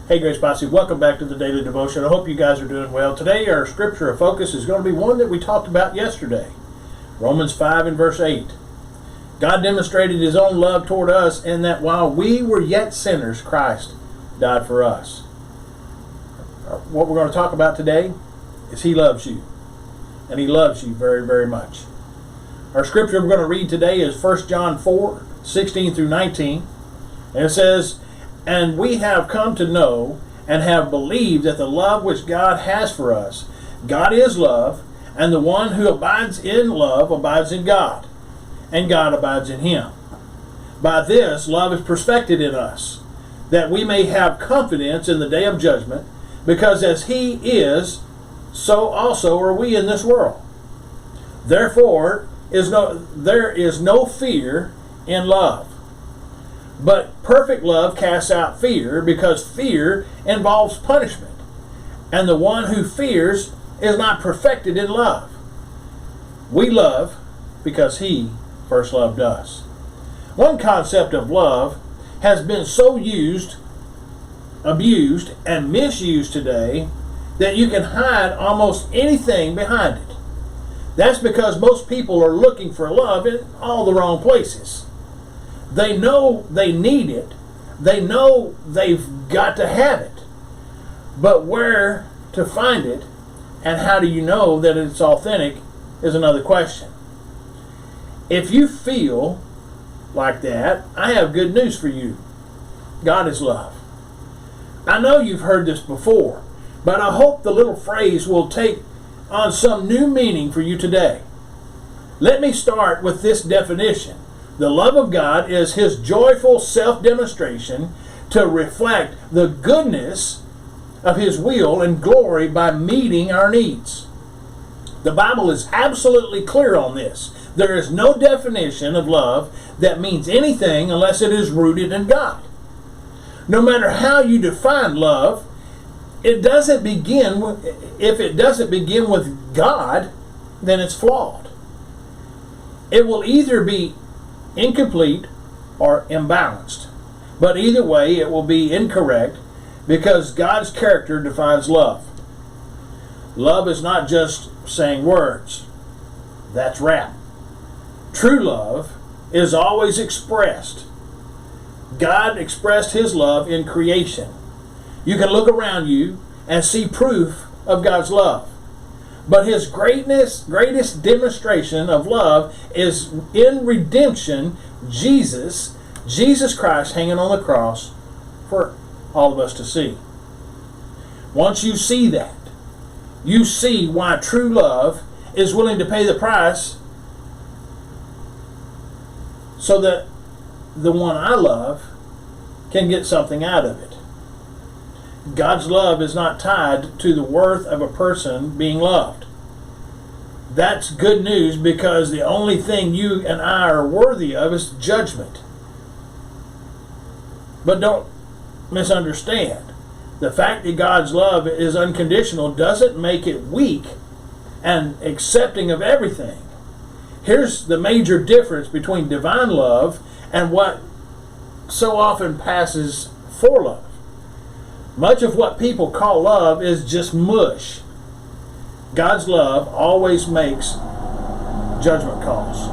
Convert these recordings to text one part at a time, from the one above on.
Hey Grace Posse, welcome back to the Daily Devotion. I hope you guys are doing well. Today our scripture of focus is going to be one that we talked about yesterday. Romans 5 and verse 8. God demonstrated his own love toward us in that while we were yet sinners, Christ died for us. What we're going to talk about today is he loves you. And he loves you very, very much. Our scripture we're going to read today is 1 John 4, 16 through 19. And it says, "And we have come to know and have believed that the love which God has for us, God is love, and the one who abides in love abides in God, and God abides in him. By this love is perfected in us, that we may have confidence in the day of judgment, because as he is, so also are we in this world. Therefore there is no fear in love. But perfect love casts out fear, because fear involves punishment. And the one who fears is not perfected in love. We love because he first loved us." One concept of love has been so used, abused, and misused today that you can hide almost anything behind it. That's because most people are looking for love in all the wrong places. They know they need it. They know they've got to have it. But where to find it and how do you know that it's authentic is another question. If you feel like that, I have good news for you. God is love. I know you've heard this before, but I hope the little phrase will take on some new meaning for you today. Let me start with this definition. The love of God is his joyful self-demonstration to reflect the goodness of his will and glory by meeting our needs. The Bible is absolutely clear on this. There is no definition of love that means anything unless it is rooted in God. No matter how you define love, if it doesn't begin with God, then it's flawed. It will either be incomplete or imbalanced. But either way, it will be incorrect because God's character defines love. Love is not just saying words. That's rap. True love is always expressed. God expressed his love in creation. You can look around you and see proof of God's love. But his greatest demonstration of love is in redemption, Jesus Christ hanging on the cross for all of us to see. Once you see that, you see why true love is willing to pay the price so that the one I love can get something out of it. God's love is not tied to the worth of a person being loved. That's good news because the only thing you and I are worthy of is judgment. But don't misunderstand. The fact that God's love is unconditional doesn't make it weak and accepting of everything. Here's the major difference between divine love and what so often passes for love. Much of what people call love is just mush. God's love always makes judgment calls.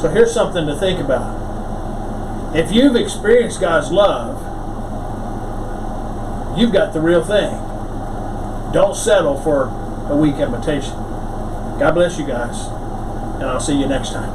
So here's something to think about. If you've experienced God's love, you've got the real thing. Don't settle for a weak imitation. God bless you guys, and I'll see you next time.